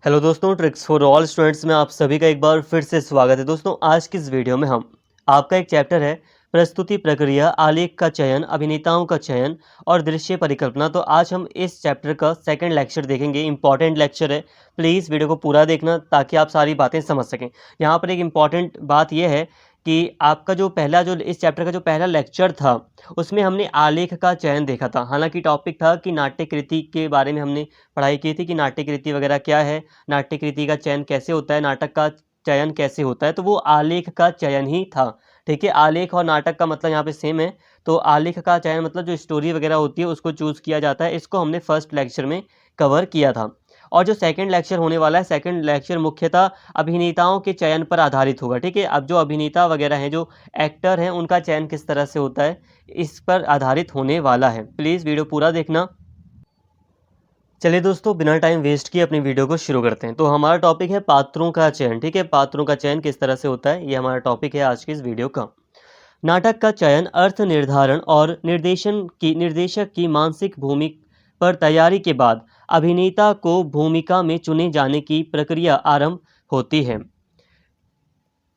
Hello दोस्तों, tricks for all students में आप सभी का एक बार फिर से स्वागत है। दोस्तों, आज की इस वीडियो में हम आपका एक चैप्टर है प्रस्तुति प्रक्रिया, आलेख का चयन, अभिनेताओं का चयन और दृश्य परिकल्पना। तो आज हम इस चैप्टर का सेकंड लेक्चर देखेंगे। इंपॉर्टेंट लेक्चर है, प्लीज़ वीडियो को पूरा देखना ताकि आप सारी बातें समझ सकें। यहाँ पर एक इम्पॉर्टेंट बात यह है कि आपका जो इस चैप्टर का जो पहला लेक्चर था उसमें हमने आलेख का चयन देखा था। हालांकि टॉपिक था कि नाट्य कृति के बारे में हमने पढ़ाई की थी कि नाट्य कृति वगैरह क्या है, नाट्य कृति का चयन कैसे होता है, नाटक का चयन कैसे होता है। तो वो आलेख का चयन ही था। ठीक है, आलेख और नाटक का मतलब यहाँ पे सेम है। तो आलेख का चयन मतलब जो स्टोरी वगैरह होती है उसको चूज़ किया जाता है। इसको हमने फर्स्ट लेक्चर में कवर किया था। और जो सेकंड लेक्चर होने वाला है, सेकंड लेक्चर मुख्यतः अभिनेताओं के चयन पर आधारित होगा। ठीक है, अब जो अभिनेता वगैरह हैं, जो एक्टर हैं, उनका चयन किस तरह से होता है, इस पर आधारित होने वाला है। प्लीज़ वीडियो पूरा देखना। चलिए दोस्तों, बिना टाइम वेस्ट किए अपनी वीडियो को शुरू करते हैं। तो हमारा टॉपिक है पात्रों का चयन। ठीक है, पात्रों का चयन किस तरह से होता है, ये हमारा टॉपिक है आज की इस वीडियो का। नाटक का चयन अर्थ निर्धारण और निर्देशक की मानसिक भूमि पर तैयारी के बाद अभिनेता को भूमिका में चुने जाने की प्रक्रिया आरंभ होती है।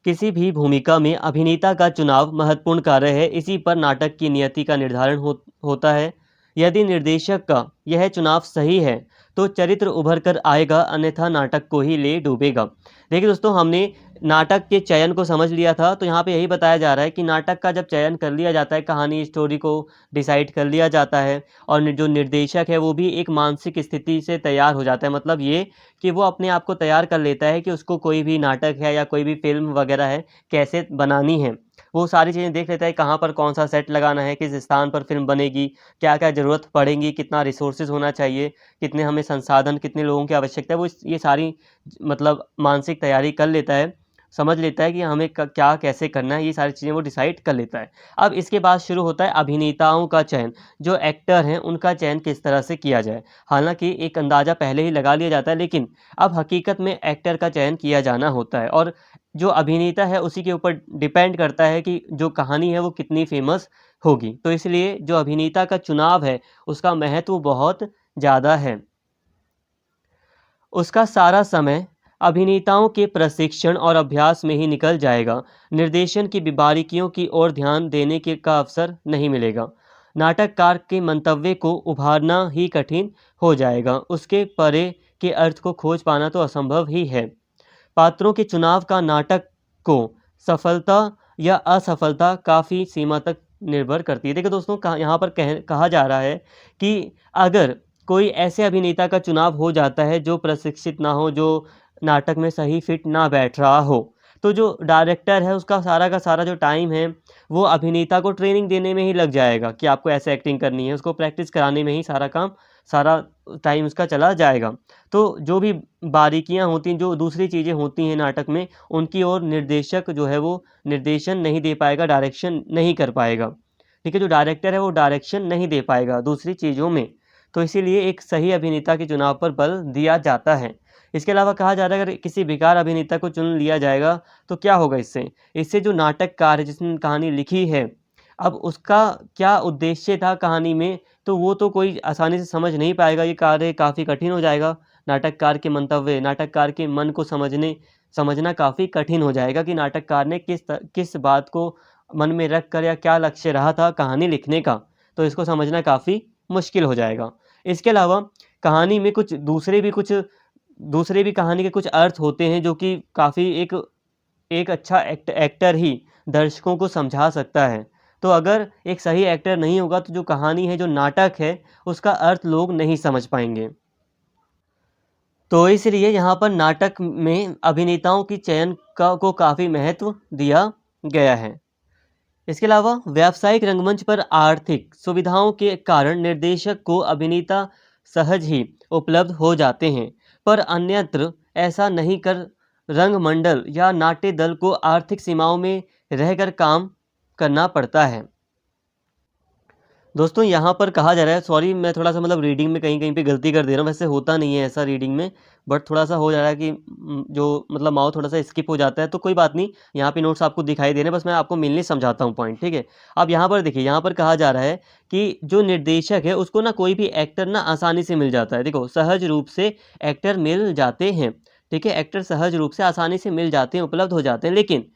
किसी भी भूमिका में अभिनेता का चुनाव महत्वपूर्ण कार्य है। इसी पर नाटक की नियति का निर्धारण होता है। यदि निर्देशक का यह चुनाव सही है तो चरित्र उभर कर आएगा, अन्यथा नाटक को ही ले डूबेगा। देखिए दोस्तों, हमने नाटक के चयन को समझ लिया था। तो यहाँ पे यही बताया जा रहा है कि नाटक का जब चयन कर लिया जाता है, कहानी स्टोरी को डिसाइड कर लिया जाता है और जो निर्देशक है वो भी एक मानसिक स्थिति से तैयार हो जाता है। मतलब ये कि वो अपने आप को तैयार कर लेता है कि उसको कोई भी नाटक है या कोई भी फ़िल्म वगैरह है, कैसे बनानी है। वो सारी चीज़ें देख लेता है, कहाँ पर कौन-सा सेट लगाना है, किस स्थान पर फ़िल्म बनेगी, क्या-क्या ज़रूरत पड़ेगी, कितना रिसोर्सेज़ होना चाहिए, कितने हमें संसाधन, कितने लोगों की आवश्यकता है। वो ये सारी मतलब मानसिक तैयारी कर लेता है, समझ लेता है कि हमें क्या कैसे करना है, ये सारी चीज़ें वो डिसाइड कर लेता है। अब इसके बाद शुरू होता है अभिनेताओं का चयन। जो एक्टर हैं उनका चयन किस तरह से किया जाए। हालाँकि एक अंदाज़ा पहले ही लगा लिया जाता है, लेकिन अब हकीकत में एक्टर का चयन किया जाना होता है और जो अभिनेता है उसी के ऊपर डिपेंड करता है कि जो कहानी है वो कितनी फ़ेमस होगी। तो इसलिए जो अभिनेता का चुनाव है उसका महत्व बहुत ज़्यादा है। उसका सारा समय अभिनेताओं के प्रशिक्षण और अभ्यास में ही निकल जाएगा। निर्देशन की बारीकियों की ओर ध्यान देने का अवसर नहीं मिलेगा। नाटककार के मंतव्य को उभारना ही कठिन हो जाएगा। उसके परे के अर्थ को खोज पाना तो असंभव ही है। पात्रों के चुनाव का नाटक को सफलता या असफलता काफ़ी सीमा तक निर्भर करती है। देखिए दोस्तों, यहाँ पर कहा जा रहा है कि अगर कोई ऐसे अभिनेता का चुनाव हो जाता है जो प्रशिक्षित ना हो, जो नाटक में सही फिट ना बैठ रहा हो, तो जो डायरेक्टर है उसका सारा का सारा जो टाइम है वो अभिनेता को ट्रेनिंग देने में ही लग जाएगा कि आपको ऐसे एक्टिंग करनी है, उसको प्रैक्टिस कराने में ही सारा टाइम उसका चला जाएगा। तो जो भी बारीकियाँ होती हैं, जो दूसरी चीज़ें होती हैं नाटक में, उनकी ओर निर्देशक जो है वो निर्देशन नहीं दे पाएगा, डायरेक्शन नहीं कर पाएगा। ठीक है, जो डायरेक्टर है वो डायरेक्शन नहीं दे पाएगा दूसरी चीज़ों में। तो इसीलिए एक सही अभिनेता के चुनाव पर बल दिया जाता है। इसके अलावा कहा जा रहा है अगर किसी बेकार अभिनेता को चुन लिया जाएगा तो क्या होगा इससे? इससे जो नाटककार है जिसने कहानी लिखी है, अब उसका क्या उद्देश्य था कहानी में, तो वो तो कोई आसानी से समझ नहीं पाएगा। ये कार्य काफ़ी कठिन हो जाएगा। नाटककार के मंतव्य, नाटककार के मन को समझना काफ़ी कठिन हो जाएगा कि नाटककार ने किस बात को मन में रख कर या क्या लक्ष्य रहा था कहानी लिखने का, तो इसको समझना काफ़ी मुश्किल हो जाएगा। इसके अलावा कहानी में दूसरे भी कहानी के कुछ अर्थ होते हैं जो कि काफ़ी एक एक अच्छा एक्टर ही दर्शकों को समझा सकता है। तो अगर एक सही एक्टर नहीं होगा तो जो कहानी है, जो नाटक है, उसका अर्थ लोग नहीं समझ पाएँगे। तो इसलिए यहाँ पर नाटक में अभिनेताओं की चयन को काफ़ी महत्व दिया गया है। इसके अलावा व्यावसायिक रंगमंच पर आर्थिक सुविधाओं के कारण निर्देशक को अभिनेता सहज ही उपलब्ध हो जाते हैं, पर अन्यत्र ऐसा नहीं कर रंगमंडल या नाट्य दल को आर्थिक सीमाओं में रहकर काम करना पड़ता है। दोस्तों यहाँ पर कहा जा रहा है, सॉरी मैं थोड़ा-सा मतलब रीडिंग में कहीं-कहीं पे गलती कर दे रहा हूँ, वैसे होता नहीं है ऐसा रीडिंग में, बट थोड़ा-सा हो जा रहा है कि जो मतलब माउथ थोड़ा-सा स्किप हो जाता है, तो कोई बात नहीं, यहाँ पे नोट्स आपको दिखाई दे रहे हैं, बस मैं आपको मेनली समझाता हूँ पॉइंट, ठीक है? अब यहाँ पर देखिए, यहाँ पर कहा जा रहा है कि जो निर्देशक है, उसको ना कोई भी एक्टर ना आसानी से मिल जाता है। देखो, सहज रूप से एक्टर मिल जाते हैं, ठीक है? एक्टर सहज रूप से आसानी से मिल जाते हैं, उपलब्ध हो जाते हैं, लेकिन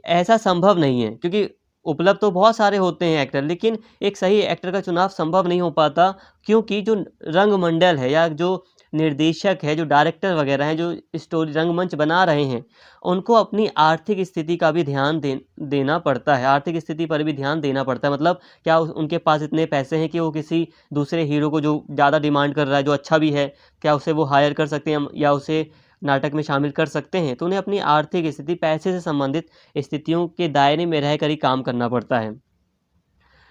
ऐसा संभव नहीं है, क्योंकि उपलब्ध तो बहुत सारे होते हैं एक्टर, लेकिन एक सही एक्टर का चुनाव संभव नहीं हो पाता, क्योंकि जो रंगमंडल है या जो निर्देशक है, जो डायरेक्टर वगैरह हैं, जो स्टोरी रंगमंच बना रहे हैं, उनको अपनी आर्थिक स्थिति का भी ध्यान देना पड़ता है। आर्थिक स्थिति पर भी ध्यान देना पड़ता है। मतलब क्या उनके पास इतने पैसे हैं कि वो किसी दूसरे हीरो को जो ज़्यादा डिमांड कर रहा है, जो अच्छा भी है, क्या उसे वो हायर कर सकते हैं या उसे नाटक में शामिल कर सकते हैं? तो उन्हें अपनी आर्थिक स्थिति, पैसे से संबंधित स्थितियों के दायरे में रहकर ही काम करना पड़ता है।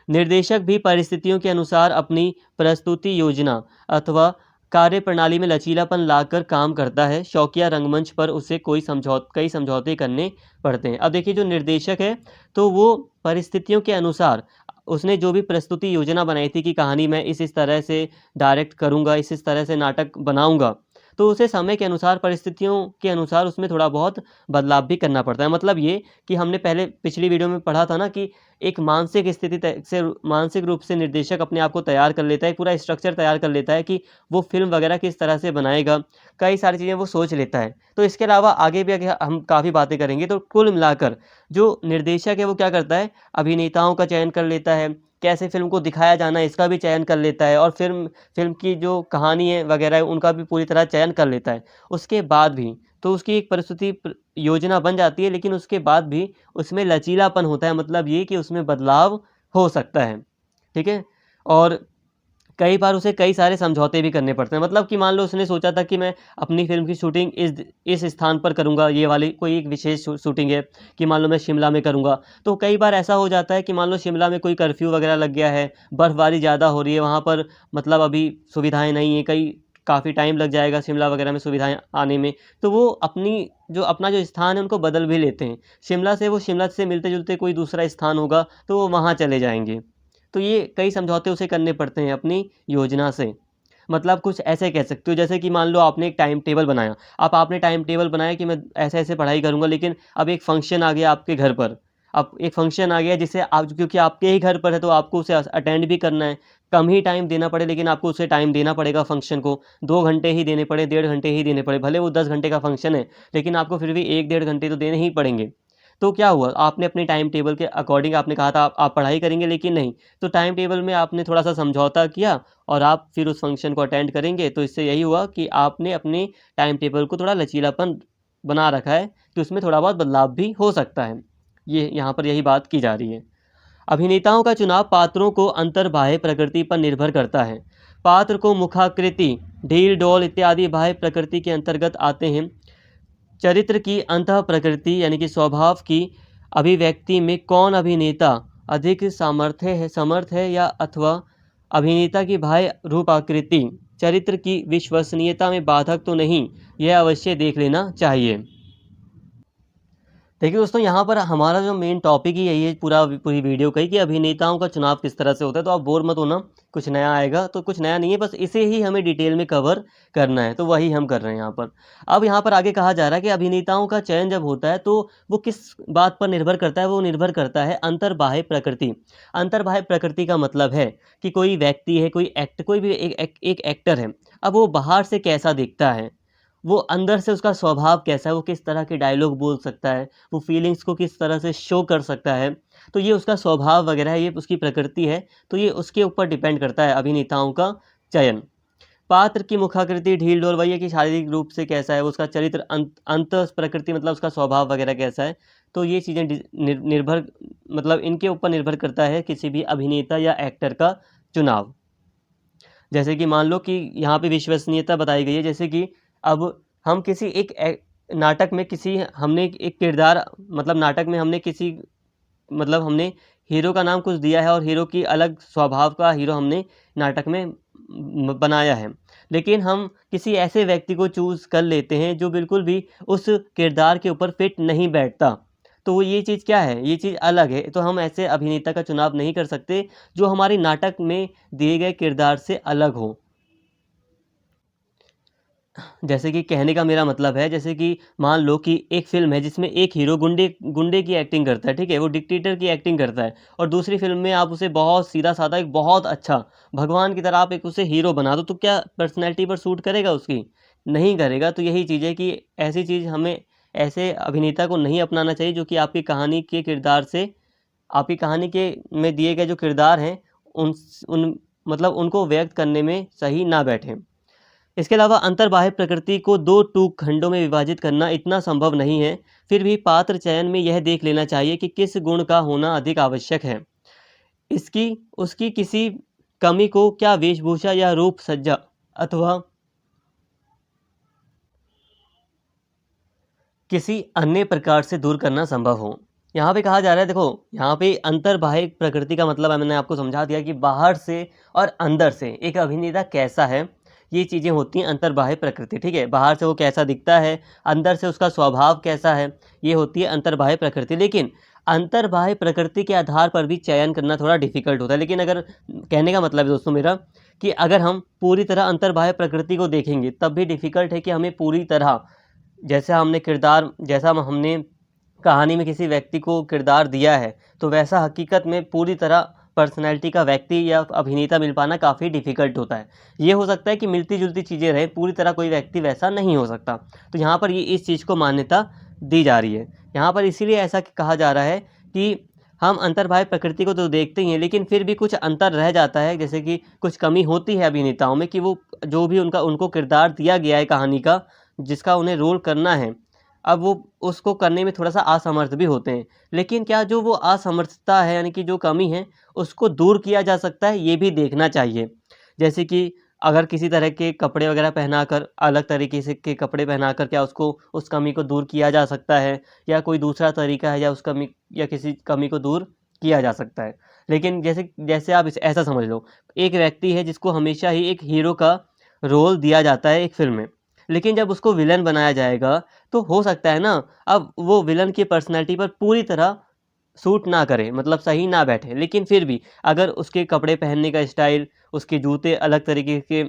निर्देशक भी परिस्थितियों के अनुसार अपनी प्रस्तुति योजना अथवा कार्यप्रणाली में लचीलापन लाकर काम करता है। शौकिया रंगमंच पर उसे कई समझौते करने पड़ते हैं। अब देखिए, जो निर्देशक है, तो वो परिस्थितियों के अनुसार उसने जो भी प्रस्तुति योजना बनाई थी कि कहानी मैं इस तरह से डायरेक्ट करूँगा, इस तरह से नाटक बनाऊँगा, तो उसे समय के अनुसार, परिस्थितियों के अनुसार उसमें थोड़ा बहुत बदलाव भी करना पड़ता है। मतलब ये कि हमने पहले पिछली वीडियो में पढ़ा था ना कि एक मानसिक स्थिति मानसिक रूप से निर्देशक अपने आप को तैयार कर लेता है, पूरा स्ट्रक्चर तैयार कर लेता है कि वो फ़िल्म वगैरह किस तरह से बनाएगा, कई सारी चीज़ें वो सोच लेता है। तो इसके अलावा आगे भी आगे हम काफ़ी बातें करेंगे, तो कुल मिलाकर जो निर्देशक है वो क्या करता है, अभिनेताओं का चयन कर लेता है, कैसे फ़िल्म को दिखाया जाना है इसका भी चयन कर लेता है, और फ़िल्म की जो कहानी है वगैरह है उनका भी पूरी तरह चयन कर लेता है। उसके बाद भी तो उसकी एक योजना बन जाती है, लेकिन उसके बाद भी उसमें लचीलापन होता है, मतलब ये कि उसमें बदलाव हो सकता है, ठीक है? और कई बार उसे कई सारे समझौते भी करने पड़ते हैं। मतलब कि मान लो उसने सोचा था कि मैं अपनी फ़िल्म की शूटिंग इस स्थान पर करूँगा, ये वाली कोई एक विशेष शूटिंग है कि मान लो मैं शिमला में करूँगा। तो कई बार ऐसा हो जाता है कि मान लो शिमला में कोई कर्फ्यू वगैरह लग गया है, बर्फ़बारी ज़्यादा हो रही है, वहाँ पर मतलब अभी सुविधाएँ नहीं हैं, काफ़ी टाइम लग जाएगा शिमला वगैरह में सुविधाएँ आने में। तो वो अपना जो स्थान है उनको बदल भी लेते हैं। शिमला से मिलते-जुलते कोई दूसरा स्थान होगा, तो वो वहाँ चले जाएँगे। तो ये कई समझौते उसे करने पड़ते हैं अपनी योजना से। मतलब कुछ ऐसे कह सकते हो, जैसे कि मान लो आपने एक टाइम टेबल बनाया। अब आपने टाइम टेबल बनाया कि मैं ऐसे-ऐसे पढ़ाई करूँगा, लेकिन अब एक फ़ंक्शन आ गया आपके घर पर। अब एक फ़ंक्शन आ गया जिसे आप, क्योंकि आपके ही घर पर है, तो आपको उसे अटेंड भी करना है। कम ही टाइम देना पड़े, लेकिन आपको उसे टाइम देना पड़ेगा फ़ंक्शन को। 2 घंटे ही देने पड़े, 1.5 घंटे ही देने पड़े। भले वो 10 घंटे का फ़ंक्शन है, लेकिन आपको फिर भी 1 डेढ़ घंटे तो देने ही पड़ेंगे। तो क्या हुआ, आपने अपने टाइम टेबल के अकॉर्डिंग आपने कहा था आप पढ़ाई करेंगे, लेकिन नहीं, तो टाइम टेबल में आपने थोड़ा-सा समझौता किया और आप फिर उस फंक्शन को अटेंड करेंगे। तो इससे यही हुआ कि आपने अपने टाइम टेबल को थोड़ा लचीलापन बना रखा है कि उसमें थोड़ा बहुत बदलाव भी हो सकता है। ये यहाँ पर यही बात की जा रही है। अभिनेताओं का चुनाव पात्रों को अंतर्बाह्य प्रकृति पर निर्भर करता है। पात्र को मुखाकृति, ढील-डौल इत्यादि बाह्य प्रकृति के अंतर्गत आते हैं। चरित्र की अंतः प्रकृति यानी कि स्वभाव की अभिव्यक्ति में कौन अभिनेता अधिक समर्थ है या अथवा अभिनेता की बाह्य रूपाकृति चरित्र की विश्वसनीयता में बाधक तो नहीं, यह अवश्य देख लेना चाहिए। देखिए दोस्तों, यहाँ पर हमारा जो मेन टॉपिक ही यही है पूरी वीडियो का ही, कि अभिनेताओं का चुनाव किस तरह से होता है। तो आप बोर मत होना, कुछ नया आएगा तो कुछ नया नहीं है, बस इसे ही हमें डिटेल में कवर करना है, तो वही हम कर रहे हैं यहाँ पर। अब यहाँ पर आगे कहा जा रहा है कि अभिनेताओं का चयन जब होता है तो वो किस बात पर निर्भर करता है, वो निर्भर करता है अंतर्बाह्य प्रकृति। अंतर्बाह्य प्रकृति का मतलब है कि कोई व्यक्ति है, कोई भी एक एक्टर है, अब वो बाहर से कैसा दिखता है, वो अंदर से उसका स्वभाव कैसा है, वो किस तरह के डायलॉग बोल सकता है, वो फीलिंग्स को किस तरह से शो कर सकता है, तो ये उसका स्वभाव वगैरह है, ये उसकी प्रकृति है, तो ये उसके ऊपर डिपेंड करता है अभिनेताओं का चयन। पात्र की मुखाकृति ढील-ढोल वही है कि शारीरिक रूप से कैसा है, वो उसका चरित्र अंतः प्रकृति मतलब उसका स्वभाव वगैरह कैसा है, तो ये चीज़ें निर्भर मतलब इनके ऊपर निर्भर करता है किसी भी अभिनेता या एक्टर का चुनाव। जैसे कि मान लो कि यहाँ पे विश्वसनीयता बताई गई है, जैसे कि अब हम किसी नाटक में हमने एक किरदार, मतलब नाटक में हमने हीरो का नाम कुछ दिया है और हीरो की अलग स्वभाव का हीरो हमने नाटक में बनाया है, लेकिन हम किसी ऐसे व्यक्ति को चूज़ कर लेते हैं जो बिल्कुल भी उस किरदार के ऊपर फिट नहीं बैठता। तो ये चीज़ क्या है, ये चीज़ अलग है। तो हम ऐसे अभिनेता का चुनाव नहीं कर सकते जो हमारे नाटक में दिए गए किरदार से अलग हो। जैसे कि कहने का मेरा मतलब है, जैसे कि मान लो कि एक फ़िल्म है जिसमें एक हीरो गुंडे गुंडे की एक्टिंग करता है, ठीक है? वो डिक्टेटर की एक्टिंग करता है, और दूसरी फ़िल्म में आप उसे बहुत सीधा-साधा, एक बहुत अच्छा भगवान की तरह आप एक उसे हीरो बना दो, तो क्या पर्सनैलिटी पर सूट करेगा उसकी? नहीं करेगा। तो यही चीज़ है कि ऐसी चीज़ हमें, ऐसे अभिनेता को नहीं अपनाना चाहिए जो कि आपकी कहानी के किरदार से, आपकी कहानी के में दिए गए जो किरदार हैं, उन मतलब उनको व्यक्त करने में सही ना बैठें। इसके अलावा अंतर्बाह्य प्रकृति को दो टूक खंडों में विभाजित करना इतना संभव नहीं है। फिर भी पात्र चयन में यह देख लेना चाहिए कि किस गुण का होना अधिक आवश्यक है। इसकी उसकी किसी कमी को क्या वेशभूषा या रूप सज्जा अथवा किसी अन्य प्रकार से दूर करना संभव हो। यहाँ पे कहा जा रहा है, देखो यहाँ पे अंतर्बाह्य प्रकृति का मतलब है, मैंने आपको समझा दिया कि बाहर से और अंदर से एक अभिनेता कैसा है, ये चीज़ें होती हैं अंतर्बाह्य प्रकृति, ठीक है? बाहर से वो कैसा दिखता है, अंदर से उसका स्वभाव कैसा है, ये होती है अंतर्बाह्य प्रकृति। लेकिन अंतर्बाह्य प्रकृति के आधार पर भी चयन करना थोड़ा डिफ़िकल्ट होता है। लेकिन अगर, कहने का मतलब है दोस्तों मेरा, कि अगर हम पूरी तरह अंतर्बाह्य प्रकृति को देखेंगे तब भी डिफ़िकल्ट है कि हमें पूरी तरह, जैसा हमने कहानी में किसी व्यक्ति को किरदार दिया है, तो वैसा हकीकत में पूरी तरह पर्सनैलिटी का व्यक्ति या अभिनेता मिल पाना काफ़ी डिफ़िकल्ट होता है। ये हो सकता है कि मिलती-जुलती चीज़ें रहें, पूरी तरह कोई व्यक्ति वैसा नहीं हो सकता। तो यहाँ पर ये इस चीज़ को मान्यता दी जा रही है। यहाँ पर इसीलिए ऐसा कहा जा रहा है कि हम अंतर्बाह्य प्रकृति को तो देखते ही हैं, लेकिन फिर भी कुछ अंतर रह जाता है, जैसे कि कुछ कमी होती है अभिनेताओं में कि वो जो भी उनको किरदार दिया गया है कहानी का, जिसका उन्हें रोल करना है, अब वो उसको करने में थोड़ा-सा असमर्थ भी होते हैं। लेकिन क्या जो वो असमर्थता है, यानी कि जो कमी है, उसको दूर किया जा सकता है, ये भी देखना चाहिए। जैसे कि अगर किसी तरह के कपड़े वगैरह पहनाकर, अलग तरीके से के कपड़े पहनाकर क्या उसको, उस कमी को दूर किया जा सकता है, या कोई दूसरा तरीका है, या उस कमी या किसी कमी को दूर किया जा सकता है। लेकिन जैसे जैसे आप इसे ऐसा समझ लो, एक व्यक्ति है जिसको हमेशा ही एक हीरो का रोल दिया जाता है एक फ़िल्म में, लेकिन जब उसको विलेन बनाया जाएगा, तो हो सकता है ना, अब वो विलन की पर्सनैलिटी पर पूरी तरह सूट ना करे, मतलब सही ना बैठे, लेकिन फिर भी अगर उसके कपड़े पहनने का स्टाइल, उसके जूते अलग तरीके के,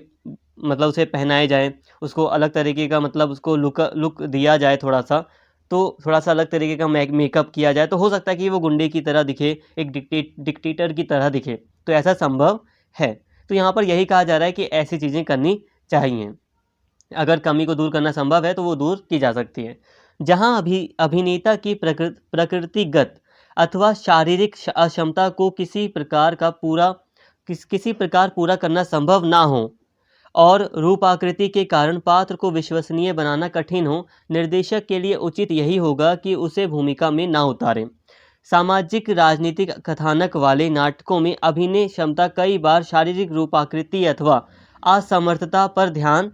मतलब उसे पहनाए जाएँ, उसको अलग तरीके का, मतलब उसको लुक दिया जाए थोड़ा-सा, तो थोड़ा-सा अलग तरीके का मेकअप किया जाए, तो हो सकता है कि वो गुंडे की तरह दिखे, एक डिक्टेटर की तरह दिखे। तो ऐसा संभव है। तो यहाँ पर यही कहा जा रहा है कि ऐसी चीज़ें करनी चाहिए। अगर कमी को दूर करना संभव है तो वो दूर की जा सकती है। जहाँ अभिनेता की प्रकृतिगत अथवा शारीरिक अक्षमता को किसी प्रकार पूरा करना संभव ना हो, और रूपाकृति के कारण पात्र को विश्वसनीय बनाना कठिन हो, निर्देशक के लिए उचित यही होगा कि उसे भूमिका में ना उतारें। सामाजिक राजनीतिक कथानक वाले नाटकों में अभिनय क्षमता कई बार शारीरिक रूपाकृति अथवा असमर्थता पर ध्यान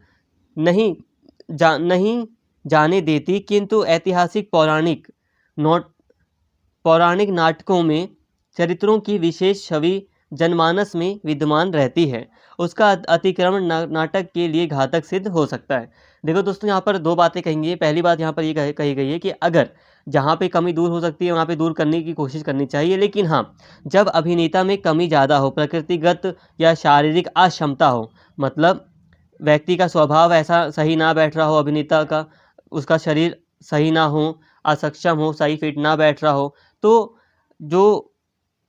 नहीं जाने देती, किंतु ऐतिहासिक पौराणिक नाटकों में चरित्रों की विशेष छवि जनमानस में विद्यमान रहती है। उसका अतिक्रमण नाटक के लिए घातक सिद्ध हो सकता है। देखो दोस्तों, यहाँ पर दो बातें कही गई हैं। पहली बात यहाँ पर ये कही गई है कि अगर जहाँ पे कमी दूर हो सकती है वहाँ पे दूर करने की कोशिश करनी चाहिए, लेकिन हाँ, जब अभिनेता में कमी ज़्यादा हो, प्रकृतिगत या शारीरिक अक्षमता हो, मतलब व्यक्ति का स्वभाव ऐसा सही ना बैठ रहा हो, अभिनेता का, उसका शरीर सही ना हो, असक्षम हो, सही फिट ना बैठ रहा हो, तो जो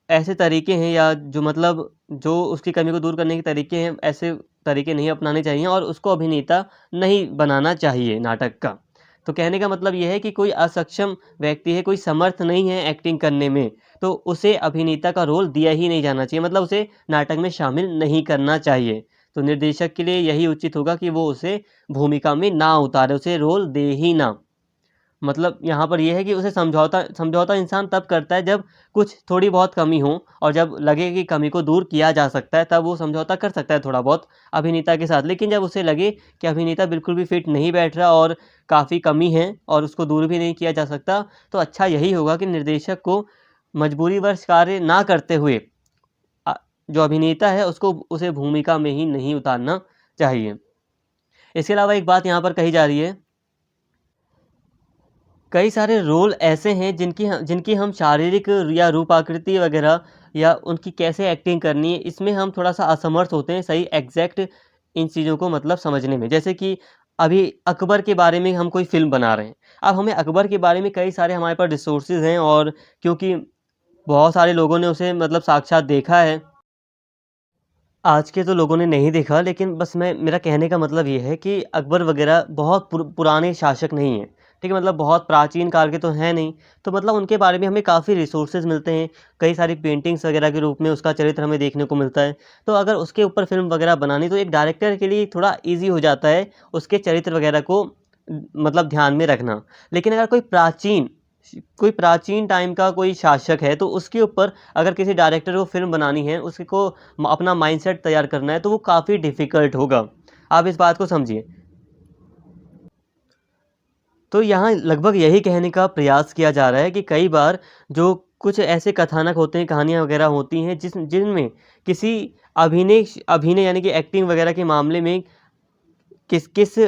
ऐसे तरीके हैं, या जो मतलब जो उसकी कमी को दूर करने के तरीके हैं, ऐसे तरीके नहीं अपनाने चाहिए और उसको अभिनेता नहीं बनाना चाहिए नाटक का। तो कहने का मतलब ये है कि कोई असक्षम व्यक्ति है, कोई समर्थ नहीं है एक्टिंग करने में, तो उसे अभिनेता का रोल दिया ही नहीं जाना चाहिए, मतलब उसे नाटक में शामिल नहीं करना चाहिए। तो निर्देशक के लिए यही उचित होगा कि वो उसे भूमिका में ना उतारे, उसे रोल दे ही ना। मतलब यहाँ पर ये है कि उसे समझौता समझौता इंसान तब करता है जब कुछ थोड़ी बहुत कमी हो, और जब लगे कि कमी को दूर किया जा सकता है, तब वो समझौता कर सकता है थोड़ा बहुत अभिनेता के साथ। लेकिन जब उसे लगे कि अभिनेता बिल्कुल भी फिट नहीं बैठ रहा और काफ़ी कमी है और उसको दूर भी नहीं किया जा सकता, तो अच्छा यही होगा कि निर्देशक को मजबूरीवश कार्य ना करते हुए जो अभिनेता है उसको उसे भूमिका में ही नहीं उतारना चाहिए। इसके अलावा एक बात यहाँ पर कही जा रही है कई सारे रोल ऐसे हैं जिनकी हम शारीरिक या रूप आकृति वगैरह या उनकी कैसे एक्टिंग करनी है, इसमें हम थोड़ा-सा असमर्थ होते हैं सही एग्ज़ैक्ट इन चीज़ों को मतलब समझने में। जैसे कि अभी अकबर के बारे में हम कोई फ़िल्म बना रहे हैं। अब हमें अकबर के बारे में कई सारे हमारे पास रिसोर्सेज़ हैं और क्योंकि बहुत सारे लोगों ने उसे मतलब साक्षात देखा है। आज के तो लोगों ने नहीं देखा, लेकिन बस मेरा कहने का मतलब ये है कि अकबर वग़ैरह बहुत पुराने शासक नहीं हैं, ठीक है? मतलब बहुत प्राचीन काल के तो हैं नहीं, तो मतलब उनके बारे में हमें काफ़ी रिसोर्सेज़ मिलते हैं, कई सारी पेंटिंग्स वग़ैरह के रूप में उसका चरित्र हमें देखने को मिलता है। तो अगर उसके ऊपर फ़िल्म वग़ैरह बनानी तो एक डायरेक्टर के लिए थोड़ा ईज़ी हो जाता है, उसके चरित्र वग़ैरह को मतलब ध्यान में रखना। लेकिन अगर कोई प्राचीन टाइम का कोई शासक है, तो उसके ऊपर अगर किसी डायरेक्टर को फ़िल्म बनानी है, उसको अपना माइंडसेट तैयार करना है, तो वो काफ़ी डिफ़िकल्ट होगा। आप इस बात को समझिए। तो यहाँ लगभग यही कहने का प्रयास किया जा रहा है कि कई बार जो कुछ ऐसे कथानक होते हैं, कहानियाँ वगैरह होती हैं जिनमें किसी अभिनय अभिनय यानी कि एक्टिंग वगैरह के मामले में किस किस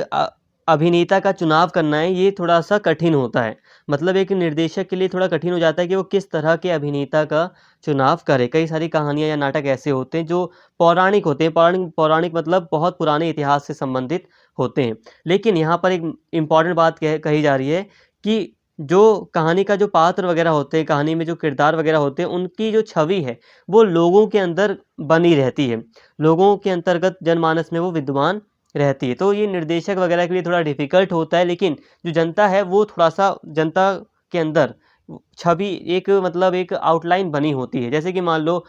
अभिनेता का चुनाव करना है, ये थोड़ा-सा कठिन होता है। मतलब एक निर्देशक के लिए थोड़ा कठिन हो जाता है कि वो किस तरह के अभिनेता का चुनाव करे। कई सारी कहानियाँ या नाटक ऐसे होते हैं जो पौराणिक होते हैं। पौराणिक पौराणिक मतलब बहुत पुराने इतिहास से संबंधित होते हैं। लेकिन यहाँ पर एक इम्पॉर्टेंट बात कही जा रही है कि जो कहानी का जो पात्र वगैरह होते हैं, कहानी में जो किरदार वगैरह होते हैं, उनकी जो छवि है, वो लोगों के अंदर बनी रहती है। लोगों के अंतर्गत जनमानस में वो विद्यमान रहती है। तो ये निर्देशक वगैरह के लिए थोड़ा डिफ़िकल्ट होता है, लेकिन जो जनता है वो थोड़ा-सा जनता के अंदर छवि एक मतलब एक आउटलाइन बनी होती है। जैसे कि मान लो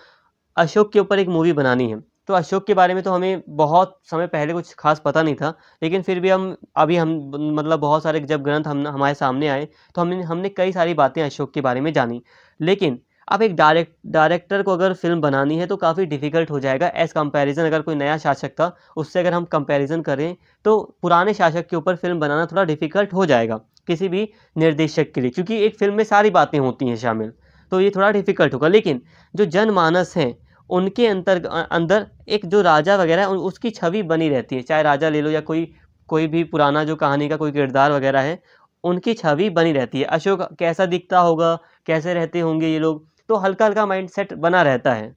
अशोक के ऊपर एक मूवी बनानी है, तो अशोक के बारे में तो हमें बहुत समय पहले कुछ ख़ास पता नहीं था, लेकिन फिर भी हम मतलब बहुत सारे जब ग्रंथ हम हमारे सामने आए, तो हमने हमने कई सारी बातें अशोक के बारे में जानी। लेकिन अब एक डायरेक्टर को अगर फ़िल्म बनानी है तो काफ़ी डिफ़िकल्ट हो जाएगा एज़ कंपैरिज़न अगर कोई नया शासक था, उससे अगर हम कंपैरिज़न करें, तो पुराने शासक के ऊपर फ़िल्म बनाना थोड़ा डिफ़िकल्ट हो जाएगा, किसी भी निर्देशक के लिए क्योंकि एक फ़िल्म में सारी बातें होती हैं शामिल, तो ये थोड़ा डिफ़िकल्ट होगा। लेकिन जो जनमानस हैं उनके अंदर एक जो राजा वगैरह है उसकी छवि बनी रहती है। चाहे राजा ले लो या कोई कोई भी पुराना जो कहानी का कोई किरदार वगैरह है, उनकी छवि बनी रहती है। अशोक कैसा दिखता होगा, कैसे रहते होंगे ये लोग, तो हल्का-हल्का माइंडसेट बना रहता है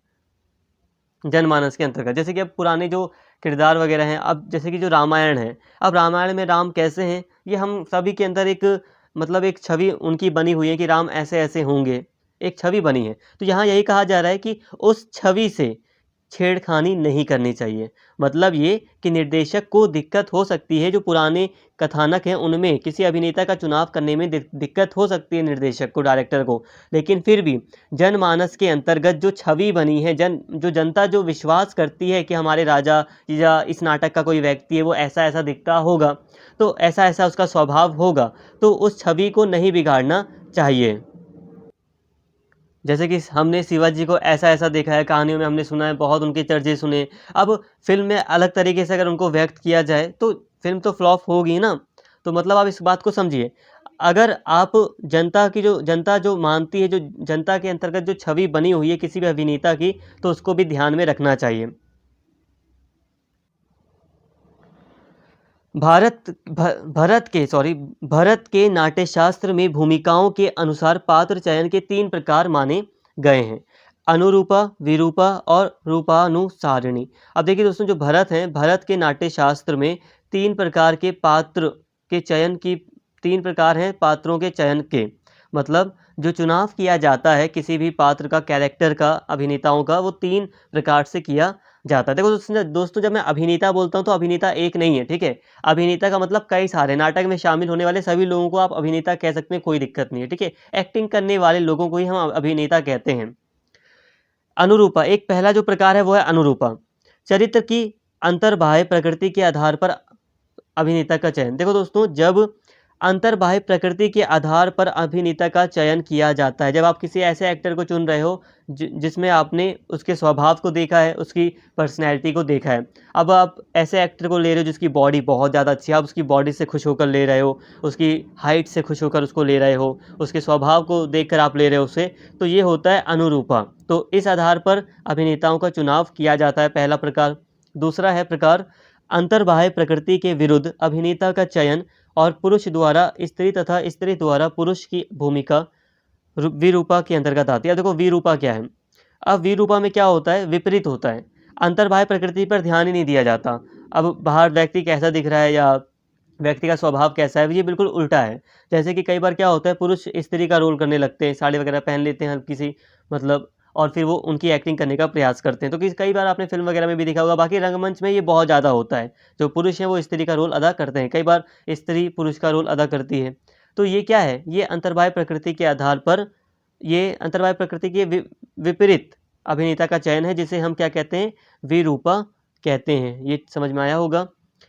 जनमानस के अंतर्गत। जैसे कि अब पुराने जो किरदार वगैरह हैं, अब जैसे कि जो रामायण है, अब रामायण में राम कैसे हैं, ये हम सभी के अंदर एक मतलब एक छवि उनकी बनी हुई है कि राम ऐसे-ऐसे होंगे, एक छवि बनी है। तो यहाँ यही कहा जा रहा है कि उस छवि से छेड़खानी नहीं करनी चाहिए। मतलब ये कि निर्देशक को दिक्कत हो सकती है, जो पुराने कथानक हैं, उनमें किसी अभिनेता का चुनाव करने में दिक्कत हो सकती है निर्देशक को, डायरेक्टर को। लेकिन फिर भी जनमानस के अंतर्गत जो छवि बनी है, जो जनता जो विश्वास करती है कि हमारे राजा या इस नाटक का कोई व्यक्ति है, वो ऐसा-ऐसा दिखता होगा, तो ऐसा-ऐसा उसका स्वभाव होगा, तो उस छवि को नहीं बिगाड़ना चाहिए। जैसे कि हमने शिवाजी को ऐसा-ऐसा देखा है, कहानियों में हमने सुना है, बहुत उनके चर्चे सुने। अब फ़िल्म में अलग तरीके से अगर उनको व्यक्त किया जाए, तो फ़िल्म तो फ्लॉप होगी ना। तो मतलब आप इस बात को समझिए। अगर आप जनता जो मानती है, जो जनता के अंतर्गत जो छवि बनी हुई है किसी भी अभिनेता की, तो उसको भी ध्यान में रखना चाहिए। भरत के नाट्यशास्त्र में भूमिकाओं के अनुसार पात्र चयन के 3 प्रकार माने गए हैं। अनुरूपा, विरूपा और रूपानुसारिणी। अब देखिए दोस्तों, जो भरत हैं, भरत के नाट्यशास्त्र में 3 प्रकार के पात्र के चयन की 3 प्रकार हैं पात्रों के चयन के। मतलब जो चुनाव किया जाता है किसी भी पात्र का, कैरेक्टर का, अभिनेताओं का, वो 3 प्रकार से किया जाता है। देखो दोस्तों, जब मैं अभिनेता बोलता हूँ तो अभिनेता एक नहीं है, ठीक है? अभिनेता का मतलब कई सारे नाटक में शामिल होने वाले सभी लोगों को आप अभिनेता कह सकते हैं, कोई दिक्कत नहीं है, ठीक है? एक्टिंग करने वाले लोगों को ही हम अभिनेता कहते हैं। अनुरूपा, एक पहला जो प्रकार है वो है अनुरूपा। चरित्र की अंतर्बाह्य प्रकृति के आधार पर अभिनेता का चयन। देखो दोस्तों, जब अंतर्बाह्य प्रकृति के आधार पर अभिनेता का चयन किया जाता है, जब आप किसी ऐसे एक्टर को चुन रहे हो जिसमें आपने उसके स्वभाव को देखा है, उसकी पर्सनैलिटी को देखा है। अब आप ऐसे एक्टर को ले रहे हो जिसकी बॉडी बहुत ज़्यादा अच्छी है, आप उसकी बॉडी से खुश होकर ले रहे हो, उसकी हाइट से खुश होकर उसको ले रहे हो, उसके स्वभाव को देखकर आप ले रहे हो उसे, तो ये होता है अनुरूपा। तो इस आधार पर अभिनेताओं का चुनाव किया जाता है, पहला प्रकार। दूसरा है प्रकार अंतर्बाह्य प्रकृति के विरुद्ध अभिनेता का चयन और पुरुष द्वारा स्त्री तथा स्त्री द्वारा पुरुष की भूमिका विरूपा के अंतर्गत आती है। अब देखो विरूपा क्या है। अब विरूपा में क्या होता है, विपरीत होता है। अंतर्बाह्य प्रकृति पर ध्यान ही नहीं दिया जाता। अब बाहर व्यक्ति कैसा दिख रहा है या व्यक्ति का स्वभाव कैसा है, ये बिल्कुल उल्टा है। जैसे कि कई बार क्या होता है, पुरुष स्त्री का रोल करने लगते हैं, साड़ी वगैरह पहन लेते हैं हल्की सी, मतलब, और फिर वो उनकी एक्टिंग करने का प्रयास करते हैं। तो कई बार आपने फिल्म वगैरह में भी देखा होगा। बाकी रंगमंच में ये बहुत ज़्यादा होता है। जो पुरुष हैं वो स्त्री का रोल अदा करते हैं, कई बार स्त्री पुरुष का रोल अदा करती है। तो ये क्या है, ये अंतर्बाह्य प्रकृति के आधार पर, ये अंतर्बाह्य प्रकृति के विपरीत अभिनेता का चयन है, जिसे हम क्या कहते हैं, विरूपा कहते हैं। ये समझ में आया होगा।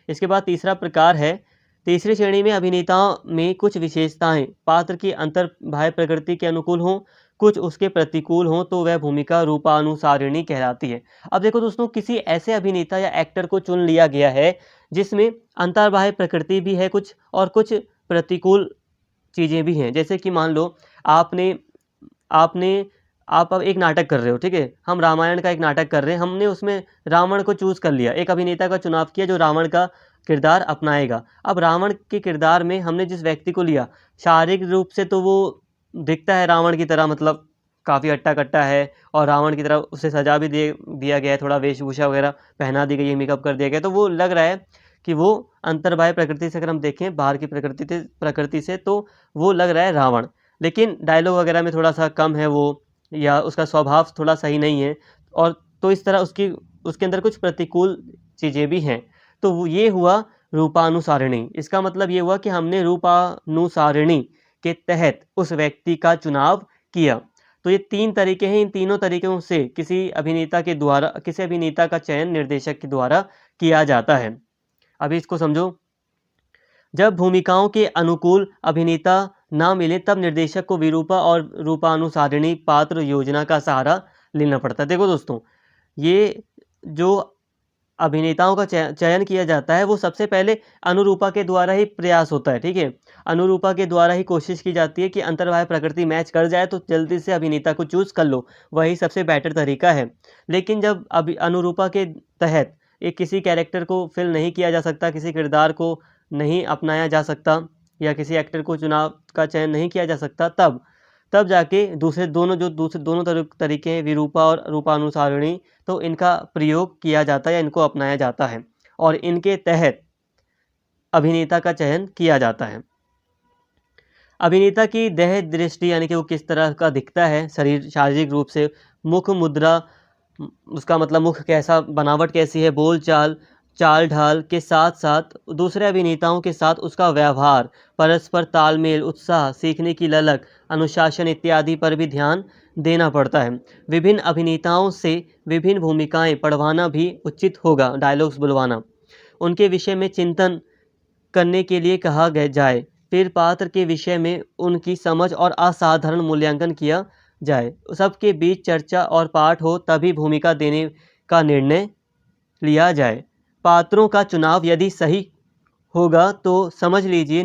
इसके बाद तीसरा प्रकार है, तीसरी श्रेणी में अभिनेताओं में कुछ विशेषताएं पात्र की अंतर्बाह्य प्रकृति के अनुकूल हों, कुछ उसके प्रतिकूल हों, तो वह भूमिका रूपानुसारिणी कहलाती है। अब देखो दोस्तों, किसी ऐसे अभिनेता या एक्टर को चुन लिया गया है जिसमें अंतर्बाह्य प्रकृति भी है कुछ, और कुछ प्रतिकूल चीज़ें भी हैं। जैसे कि मान लो आपने आपने आप अब एक नाटक कर रहे हो, ठीक है, हम रामायण का एक नाटक कर रहे हैं, हमने उसमें रावण को चूज़ कर लिया, एक अभिनेता का चुनाव किया जो रावण का किरदार अपनाएगा। अब रावण के किरदार में हमने जिस व्यक्ति को लिया, शारीरिक रूप से तो वो दिखता है रावण की तरह, मतलब काफ़ी हट्टा-कट्टा है, और रावण की तरह उसे सजा भी दिया गया है, थोड़ा वेशभूषा वगैरह पहना दी गई है, मेकअप कर दिया गया है, तो वो लग रहा है कि वो अंतर्बाह्य प्रकृति से, अगर हम देखें बाहर की प्रकृति से, तो वो लग रहा है रावण। लेकिन डायलॉग वगैरह में थोड़ा सा कम है वो, या उसका स्वभाव थोड़ा सही नहीं है, और तो इस तरह उसके अंदर कुछ प्रतिकूल चीज़ें भी हैं। तो वो ये हुआ रूपानुसारिणी। इसका मतलब ये हुआ कि हमने रूपानुसारिणी के तहत उस व्यक्ति का चुनाव किया। तो ये 3 तरीके हैं, इन तीनों तरीकों से किसी अभिनेता का चयन निर्देशक के द्वारा किया जाता है। अभी इसको समझो। जब भूमिकाओं के अनुकूल अभिनेता ना मिले, तब निर्देशक को विरूपा और रूपानुसारिणी पात्र योजना का सहारा लेना पड़ता है। देखो दोस्तों, ये जो अभिनेताओं का चयन किया जाता है, वो सबसे पहले अनुरूपा के द्वारा ही प्रयास होता है, ठीक है। अनुरूपा के द्वारा ही कोशिश की जाती है कि अंतर्बाह्य प्रकृति मैच कर जाए तो जल्दी से अभिनेता को चूज़ कर लो, वही सबसे बेटर तरीका है। लेकिन जब अनुरूपा के तहत एक किसी कैरेक्टर को फिल नहीं किया जा सकता, किसी किरदार को नहीं अपनाया जा सकता, या किसी एक्टर को चुनाव का चयन नहीं किया जा सकता, तब जाके दूसरे दोनों तरीके हैं, विरूपा और रूपानुसारिणी, तो इनका प्रयोग किया जाता है या इनको अपनाया जाता है, और इनके तहत अभिनेता का चयन किया जाता है। अभिनेता की देह दृष्टि, यानी कि वो किस तरह का दिखता है शारीरिक रूप से, मुख मुद्रा, उसका मतलब मुख कैसा, बनावट कैसी है, बोल चाल ढाल के साथ साथ दूसरे अभिनेताओं के साथ उसका व्यवहार, परस्पर तालमेल, उत्साह, सीखने की ललक, अनुशासन इत्यादि पर भी ध्यान देना पड़ता है। विभिन्न अभिनेताओं से विभिन्न भूमिकाएं पढ़वाना भी उचित होगा, डायलॉग्स बुलवाना, उनके विषय में चिंतन करने के लिए कहा जाए, फिर पात्र के विषय में उनकी समझ और असाधारण मूल्यांकन किया जाए, सबके बीच चर्चा और पाठ हो, तभी भूमिका देने का निर्णय लिया जाए। पात्रों का चुनाव यदि सही होगा तो समझ लीजिए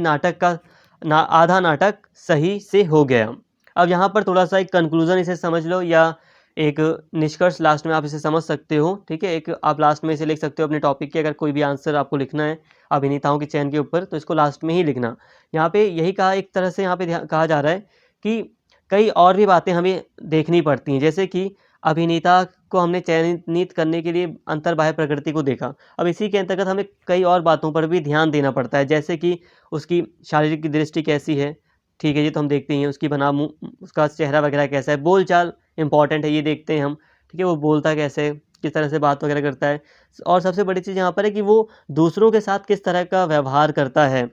आधा नाटक सही से हो गया। अब यहाँ पर थोड़ा सा एक कंक्लूजन इसे समझ लो, या एक निष्कर्ष लास्ट में आप इसे समझ सकते हो, ठीक है। एक आप लास्ट में इसे लिख सकते हो अपने टॉपिक के, अगर कोई भी आंसर आपको लिखना है अभिनेताओं के चयन के ऊपर, तो इसको लास्ट में ही लिखना। यहाँ पे यही कहा, एक तरह से यहाँ पे कहा जा रहा है कि कई और भी बातें हमें देखनी पड़ती हैं, जैसे कि अभिनेता को हमने चयनित करने के लिए अंतर्बाह्य प्रकृति को देखा, अब इसी के अंतर्गत हमें कई और बातों पर भी ध्यान देना पड़ता है, जैसे कि उसकी शारीरिक दृष्टि कैसी है, ठीक है, ये तो हम देखते ही हैं, उसका चेहरा वगैरह कैसा है, बोलचाल इंपॉर्टेंट है, ये देखते हैं हम, ठीक है, वो बोलता कैसे, किस तरह से बात वगैरह करता है, और सबसे बड़ी चीज़ यहाँ पर है कि वो दूसरों के साथ किस तरह का व्यवहार करता है,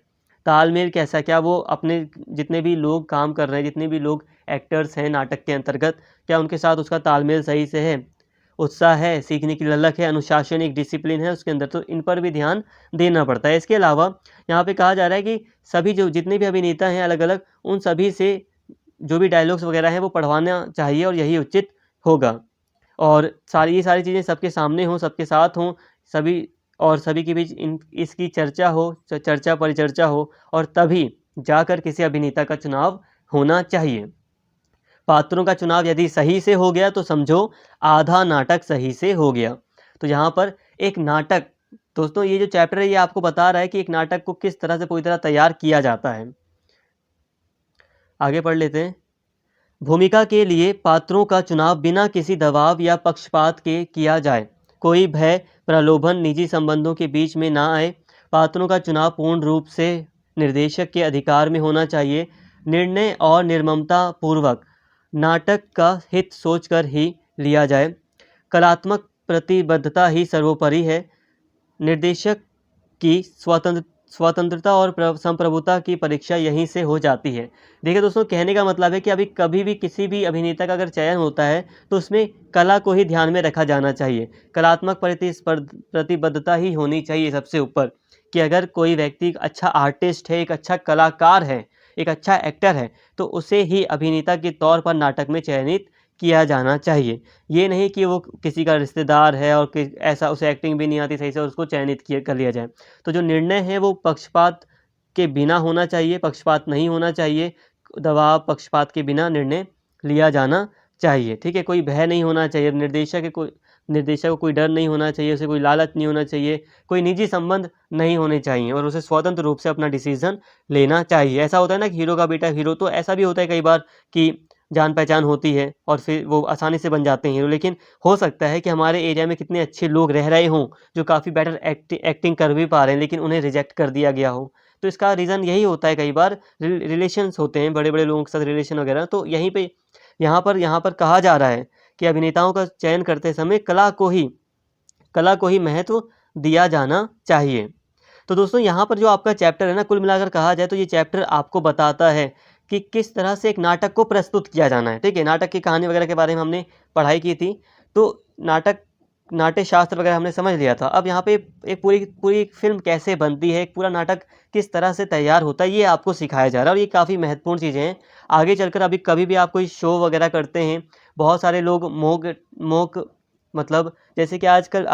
तालमेल कैसा, क्या वो अपने जितने भी लोग काम कर रहे हैं, जितने भी लोग एक्टर्स हैं नाटक के अंतर्गत, क्या उनके साथ उसका तालमेल सही से है, उत्साह है, सीखने की ललक है, अनुशासन, एक डिसिप्लिन है उसके अंदर, तो इन पर भी ध्यान देना पड़ता है। इसके अलावा यहाँ पे कहा जा रहा है कि सभी जितने भी अभिनेता हैं अलग अलग, उन सभी से जो भी डायलॉग्स वगैरह हैं वो पढ़वाना चाहिए, और यही उचित होगा, और ये सारी चीज़ें सबके सामने हों, सबके साथ हों, सभी के बीच इसकी चर्चा हो, चर्चा परिचर्चा हो, और तभी जाकर किसी अभिनेता का चुनाव होना चाहिए। पात्रों का चुनाव यदि सही से हो गया तो समझो आधा नाटक सही से हो गया। तो यहाँ पर एक नाटक दोस्तों ये जो चैप्टर है ये आपको बता रहा है कि एक नाटक को किस तरह से पूरी तरह तैयार किया जाता है। आगे पढ़ लेते हैं। भूमिका के लिए पात्रों का चुनाव बिना किसी दबाव या पक्षपात के किया जाए। कोई भय, प्रलोभन निजी संबंधों के बीच में ना आए। पात्रों का चुनाव पूर्ण रूप से निर्देशक के अधिकार में होना चाहिए। निर्णय और निर्ममता पूर्वक नाटक का हित सोचकर ही लिया जाए। कलात्मक प्रतिबद्धता ही सर्वोपरि है। निर्देशक की स्वतंत्रता और संप्रभुता की परीक्षा यहीं से हो जाती है। देखिए दोस्तों, कहने का मतलब है कि अभी कभी भी किसी भी अभिनेता का अगर चयन होता है तो उसमें कला को ही ध्यान में रखा जाना चाहिए। कलात्मक प्रतिबद्धता ही होनी चाहिए सबसे ऊपर, कि अगर कोई व्यक्ति एक अच्छा आर्टिस्ट है, एक अच्छा कलाकार है, एक अच्छा एक्टर है, तो उसे ही अभिनेता के तौर पर नाटक में चयनित किया जाना चाहिए। ये नहीं कि वो किसी का रिश्तेदार है और ऐसा उसे एक्टिंग भी नहीं आती सही से और उसको चयनित किया कर लिया जाए। तो जो निर्णय है वो पक्षपात के बिना होना चाहिए, पक्षपात नहीं होना चाहिए। दबाव पक्षपात के बिना निर्णय लिया जाना चाहिए। ठीक है, कोई भय नहीं होना चाहिए। निर्देशक को कोई डर नहीं होना चाहिए, उसे कोई लालच नहीं होना चाहिए, कोई निजी संबंध नहीं होने चाहिए और उसे स्वतंत्र रूप से अपना डिसीजन लेना चाहिए। ऐसा होता है ना कि हीरो का बेटा हीरो, तो ऐसा भी होता है कई बार कि जान पहचान होती है और फिर वो आसानी से बन जाते हैं हीरो, लेकिन हो सकता है कि हमारे एरिया में कितने अच्छे लोग रह रहे हों जो काफ़ी बेटर एक्टिंग कर भी पा रहे हैं, लेकिन उन्हें रिजेक्ट कर दिया गया हो। तो इसका रीज़न यही होता है, कई बार रिलेशंस होते हैं बड़े बड़े लोगों के साथ रिलेशन वगैरह। तो यहीं पे यहाँ पर कहा जा रहा है कि अभिनेताओं का चयन करते समय कला को ही महत्व दिया जाना चाहिए। तो दोस्तों यहाँ पर जो आपका चैप्टर है ना, कुल मिलाकर कहा जाए तो ये चैप्टर आपको बताता है कि किस तरह से एक नाटक को प्रस्तुत किया जाना है। ठीक है, नाटक की कहानी वगैरह के बारे में हमने पढ़ाई की थी, तो नाट्य शास्त्र वगैरह हमने समझ लिया था। अब यहाँ पे एक पूरी पूरी फिल्म कैसे बनती है, एक पूरा नाटक किस तरह से तैयार होता है, ये आपको सिखाया जा रहा है और ये काफ़ी महत्वपूर्ण चीज़ें हैं। आगे चलकर अभी कभी भी आप कोई शो वगैरह करते हैं, बहुत सारे लोग मोक मतलब जैसे कि आजकल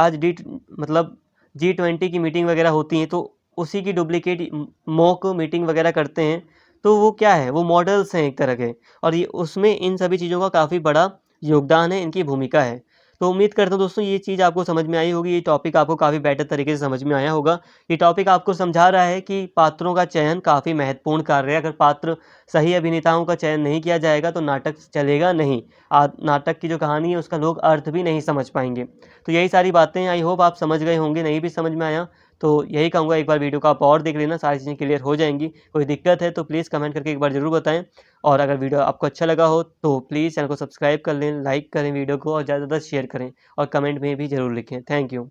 मतलब G20 की मीटिंग वगैरह होती हैं, तो उसी की डुप्लीकेट मॉक मीटिंग वगैरह करते हैं। तो वो क्या है, वो मॉडल्स हैं एक तरह के, और ये उसमें इन सभी चीज़ों का काफ़ी बड़ा योगदान है, इनकी भूमिका है। तो उम्मीद करता हूँ दोस्तों ये चीज़ आपको समझ में आई होगी, ये टॉपिक आपको काफ़ी बेटर तरीके से समझ में आया होगा। ये टॉपिक आपको समझा रहा है कि पात्रों का चयन काफ़ी महत्वपूर्ण कार्य है। अगर पात्र सही अभिनेताओं का चयन नहीं किया जाएगा तो नाटक चलेगा नहीं। नाटक की जो कहानी है उसका लोग अर्थ भी नहीं समझ पाएंगे। तो यही सारी बातें आई होप आप समझ गए होंगे। नहीं भी समझ में आया तो यही कहूँगा, एक बार वीडियो को आप और देख लेना, सारी चीज़ें क्लियर हो जाएंगी। कोई दिक्कत है तो प्लीज़ कमेंट करके एक बार ज़रूर बताएं, और अगर वीडियो आपको अच्छा लगा हो तो प्लीज़ चैनल को सब्सक्राइब कर लें, लाइक करें वीडियो को और ज़्यादा से ज़्यादा शेयर करें और कमेंट में भी ज़रूर लिखें। Thank you.